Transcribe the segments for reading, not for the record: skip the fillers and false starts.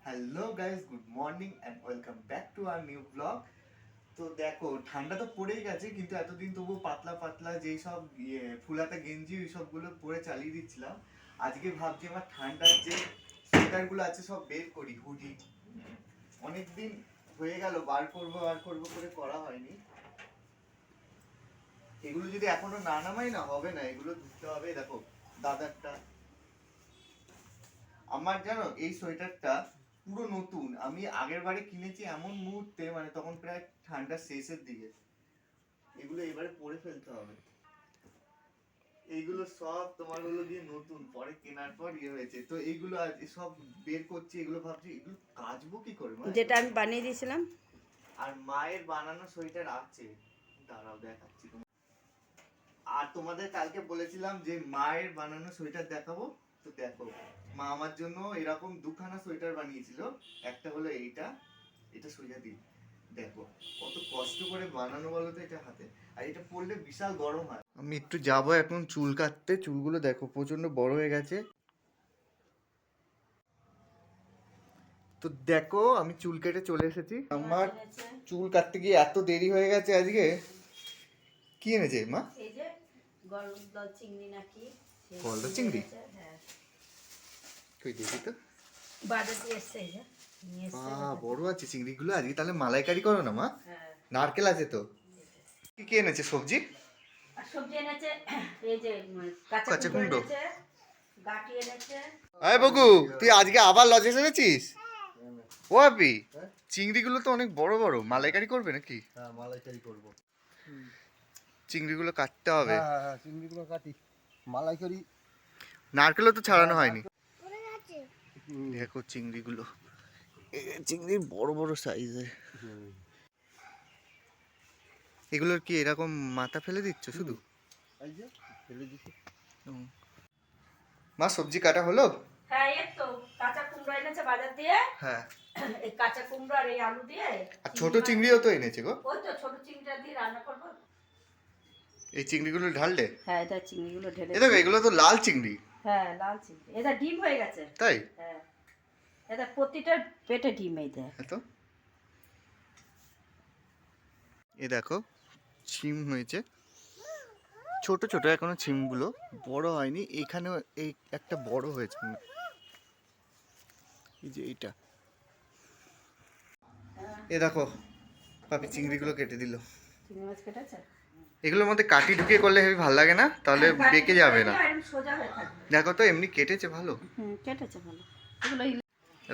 Hello guys, good morning and welcome back to our new blog. তো দেখো, ঠান্ডা তো পড়েই গেছে, কিন্তু এতদিন তবু পাতলা পাতলা যেই সব ফুলাতা গেঞ্জি ওই সবগুলো পরে চালিয়ে দিচ্ছিলাম। আজকে ভাবছি আমার ঠান্ডার যে সোয়েটারগুলো আছে সব বের করি, হুডি। অনেকদিন হয়ে গেল বার করবো করে করা হয়নি। এগুলো যদি এখনো না নামাই না হবে না, এগুলো ধুতে হবে। দেখো দাদারটা, আমার জানো এই সোয়েটারটা পুরো নতুন, আমি আগের বারে কিনেছি এমন মুহূর্তে, মানে তখন প্রায় ঠান্ডার শেষের দিকে। এগুলো এবারে পরে ফেলতে হবে। এইগুলো সব তোমার হলো দিয়ে নতুন, পরে কেনার পর হয়েছে। তো এইগুলো আজ সব বের করছি, এগুলো ভাবছি এগুলো কাচবো কি করে, যেটা আমি বানিয়ে দিয়েছিলাম। আর মায়ের বানানো সোয়েটার আছে, দাঁড়াও দেখাচ্ছি তোমার। আর তোমাদের কালকে বলেছিলাম যে মায়ের বানানো সোয়েটার দেখাবো, তো দেখো মা আমার জন্য এরকম দুখানা সোয়েটার বানিয়েছিল। একটা হলো এইটা, এটা সোজা দিই, দেখো কত কষ্ট করে বানানো বলো তো এটা হাতে। আর এটা পরলে বিশাল গরম হয়। আমি একটু যাবো এখন চুল কাটতে, চুলগুলো দেখো প্রচন্ড বড় হয়ে গেছে। তো দেখো আমি চুল কেটে চলে এসেছি। আমার চুল কাটতে গিয়ে এত দেরি হয়ে গেছে আজকে। কি এনেছে মা? এই যে গলদা চিংড়ি নাকি, গলদা চিংড়ি? হ্যাঁ, কই দেখি তো। বাজার দিয়ে এসছে। এই যে নিয়ে এসছে। বড় আছে চিংড়িগুলো। আজকে তাহলে মালাইকারি করো না মা? হ্যাঁ, নারকেল আছে তো। কি কি এনেছে সবজি? আর সবজি এনেছে এই যে কাঁচা কাঁচা কুমড়ো। কুমড়ো এনেছে, গাটি এনেছে। আয় বগু, তুই আজকে আবার লজে এনেছিস? ও আপি, চিংড়িগুলো তো অনেক বড় বড়, মালাইকারি করবে নাকি? হ্যাঁ, মালাইকারি করব। চিংড়িগুলো কাটতে হবে। হ্যাঁ, চিংড়িগুলো কাটি, মালাইকারি। নারকেলও তো ছাড়ানো হয়নি। দেখো চিংড়িগুলো, চিংড়ির বড় বড় সাইজের। এগুলোর কি এরকম মাথা ফেলে দিচ্ছ শুধু? এই যে ফেলে দিছি। মা সবজি কাটা হলো? হ্যাঁ, এই তো কাঁচা কুমড়ো এনেছে বাজার দিয়ে। হ্যাঁ, এই কাঁচা কুমড়ো আর এই আলু দিয়ে। আর ছোট চিংড়িও তো এনেছে গো। ওই তো ছোট চিংড়িটা দিয়ে রান্না করব। এই চিংড়িগুলো ঢাললে? হ্যাঁ, এটা চিংড়িগুলো ঢেলে। এই দেখো এগুলো তো লাল চিংড়ি। হ্যাঁ, লাল চিংড়ি। এটা ডিম হয়ে গেছে। তাই? হ্যাঁ, এটা প্রতিটা পেটে ডিম এই দেয়। তো এ দেখো ছিম হয়েছে, ছোট ছোট এখনো ছিমগুলো বড় হয়নি। এখানেও এই একটা বড় হয়েছে, এই যে এইটা। এ দেখো পাপি চিংড়িগুলো কেটে দিল। চিংড়ি মাছ কেটেছে। এগুলোর মধ্যে কাটি ঢুকিয়ে করলে হেবি ভালো লাগে না, তাহলে বেঁকে যাবে না। সোজা হয়ে থাকবে। দেখো তো এমনি কেটেছে ভালো। কেটেছে ভালো। এগুলো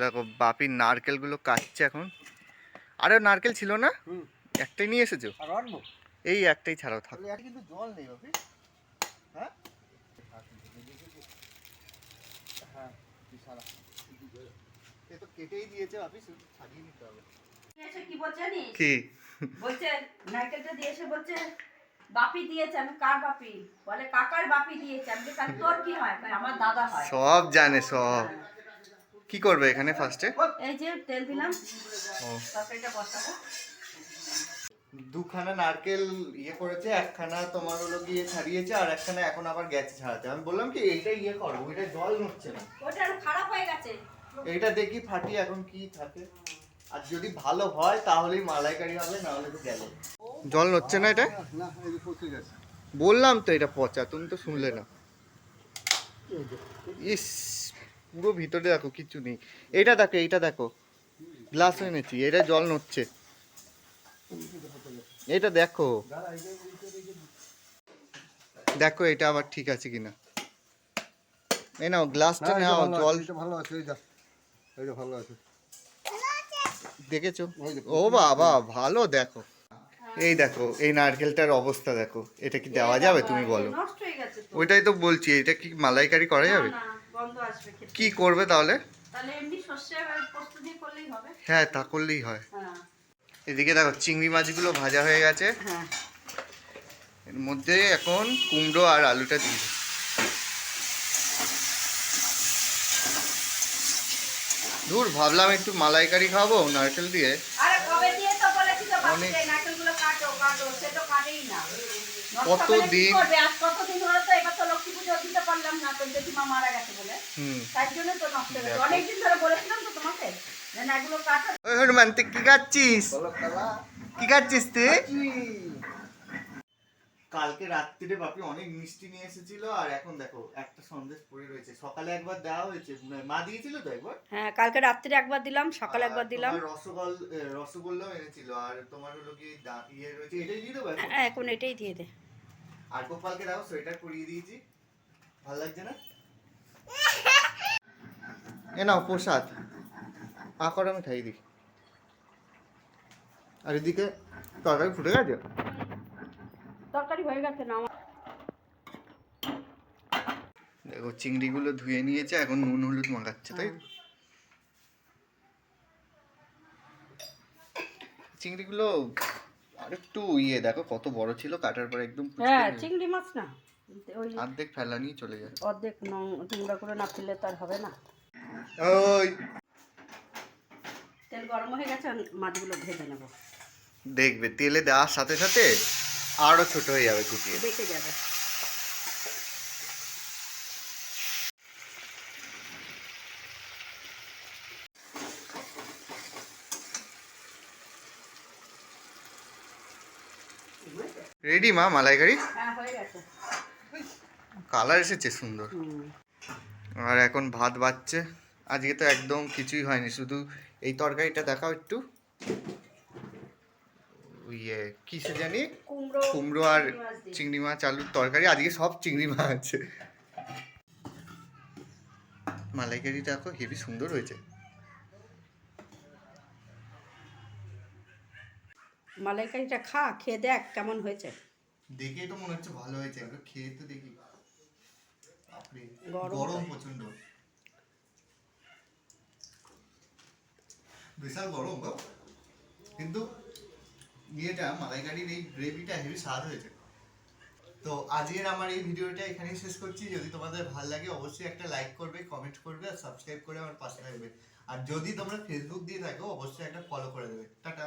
দেখো বাপি নারকেলগুলো কাটছে এখন। আরে নারকেল ছিল না, একটাই নিয়ে এসেছো? আর আনবো? এই একটাই ছাড়াও থাক। কিন্তু জল নেই বাপি। হ্যাঁ হ্যাঁ, বিশালা। এ তো কেটেই দিয়েছে বাপি, শুধু ছাড়িয়ে নিতে হবে। এসে কি বলছে জানিস? কি বলছে নারকেলটা দিয়ে এসে বলছে বাপি দিয়েছে। আমি কার বাপি? বলে কাকার বাপি দিয়েছে। আমি বলি, তাহলে তোর কি হয়? বলে, আমার দাদা হয়। সব জানে সব। কি করবে এখানে ফার্স্টে? এই যে তেল দিলাম, ও, তরকারিটা বসাবো। দুখানা নারকেল করেছে, একখানা তোমার হলো গিয়ে ছাড়িয়েছে, আর একখানা এখন আবার গেছে ছাড়াতে। আমি বললাম কি এইটা করো, ওইটা জল নড়ছে না। ওটা আরো খারাপ হয়ে গেছে। এইটা দেখি ফাটিয়ে এখন কি থাকে। আর যদি ভালো হয় তাহলেই মালাইকারি হবে, না হলে তো গেল। জল নড়ছে না এটা? না, এই যে পচে গেছে। বললাম তো এটা পচা, তুমি তো শুনলে না। ইস, পুরো ভিতরে দেখো কিছু নেই। এইটা দেখো, এইটা দেখো, গ্লাস এনেছি, এটা জল নড়ছে। এটা দেখো, দেখো এটা আবার ঠিক আছে কিনা। এই নাও গ্লাসটা নাও, জল ভালো আছে। এইটা ভালো আছে। দেখেছো? ও বাবা ভালো। দেখো এই দেখো, এই নারকেলটার অবস্থা দেখো। এটা কি দেওয়া যাবে তুমি বলো? নষ্ট হয়ে গেছে তো। ওইটাই তো বলছি, এটা কি মালাইকারি করা যাবে? না, গন্ধ আসবে খেতে। কি করবে তাহলে? তাহলে এমনি সর্ষে পোস্ত দিয়ে করলেই হবে। হ্যাঁ, তা করলেই হয়। হ্যাঁ, এদিকে দেখো চিংড়ি মাছগুলো ভাজা হয়ে গেছে। হ্যাঁ। এর মধ্যে এখন কুমড়ো আর আলুটা দিয়ে দেব। দূর, ভাবলাম একটু মালাইকারি খাবো নারকেল দিয়ে। আরে কবে দিয়ে তো বলেছি তো বাপি অনেক- এই নারকেলগুলো কাটো কাটো, সে তো কাটেই না। নষ্ট কত করে কি দিন- করবে? আজ কতদিন হলো তো, এবার তো লক্ষ্মী পুজো দিতে পারলাম না, তো জেঠিমা মারা গেছে বলে। হুম, তাই জন্য তো নষ্ট হয়ে গেছে। দেখো। অনেকদিন ধরে বলেছিলাম তো তোমাকে। না এগুলো কাটো। ওই হনুমান তুই কি খাচ্ছিস? বলো কালা কি খাচ্ছিস তুই? কি কালকে রাত্রিরে বাপি অনেক মিষ্টি নিয়ে এসেছিল, আর এখন দেখো একটা সন্দেশ পড়ে রয়েছে। সকালে একবার দেওয়া হয়েছে, মা দিয়েছিল তো একবার। হ্যাঁ কালকে রাত্রে একবার দিলাম, সকালে একবার দিলাম। তোমার রসগোল্লাও এনেছিল, আর তোমার হলো কি ইয়ে রয়েছে, এটাই দিয়ে দেবো এখন? হ্যাঁ এখন এটাই দিয়ে দে। আর গোপালকে দেখো সোয়েটার পরিয়ে দিয়েছি, ভালো লাগছে না? এ নাও প্রসাদ, আকর আমি খাই দিই। আর এদিকে তরকারি ফুটে গেছে। তরকারি হয়ে গেছে না আমার। দেখো চিংড়িগুলো ধুয়ে নিয়েছে, এখন নুন হলুদ মাখাচ্ছে, তাই তো? চিংড়িগুলো আর একটু ইয়ে দেখো কত বড় ছিল, কাটার পর একদম পুচকে হ্যাঁ হয়ে গেছে। চিংড়ি মাছ না, ওই অর্ধেক ফেলা নিয়ে চলে যায়। অর্ধেক নোংরা করে না ফেললে তো আর হবে না। ওই তেল গরম হয়ে গেছে, মাছগুলো ভেজে নেবো। দেখবে তেলে দেওয়ার সাথে সাথে আরো ছোট হয়ে যাবে কুচিয়ে। বেঁকে যাবে। রেডি মা মালাইকারি? হ্যাঁ হয়ে গেছে। কালার এসেছে সুন্দর। হুম। আর এখন ভাত বাড়ছে। আজকে তো একদম কিছুই হয়নি, শুধু এই তরকারিটা দেখাও একটু। ইয়ে কিসে জানি, কুমড়ো আর চিংড়ি মাছ আলুর তরকারি। আজকে সব চিংড়ি মাছ। মালাইকারিটা দেখো হেভি সুন্দর হয়েছে। মালাইকারিটা খা, খেয়ে দেখ কেমন হয়েছে। দেখেই তো মনে হচ্ছে ভালো হয়েছে, একবার খেয়ে তো দেখি। বাপরে, গরম গরম তো। প্রচন্ড, বিশাল গরম গো। কিন্তু ইয়েটা মালাইকারির এই গ্রেভিটা হেভি স্বাদ হয়েছে। তো আজকের আমার এই ভিডিওটা এখানেই শেষ করছি। যদি তোমাদের ভালো লাগে অবশ্যই একটা লাইক করবে, কমেন্ট করবে আর সাবস্ক্রাইব করে আমার পাশে থাকবে। আর যদি তোমরা ফেসবুক দিয়ে থাকো অবশ্যই একটা ফলো করে দেবে। টাটা।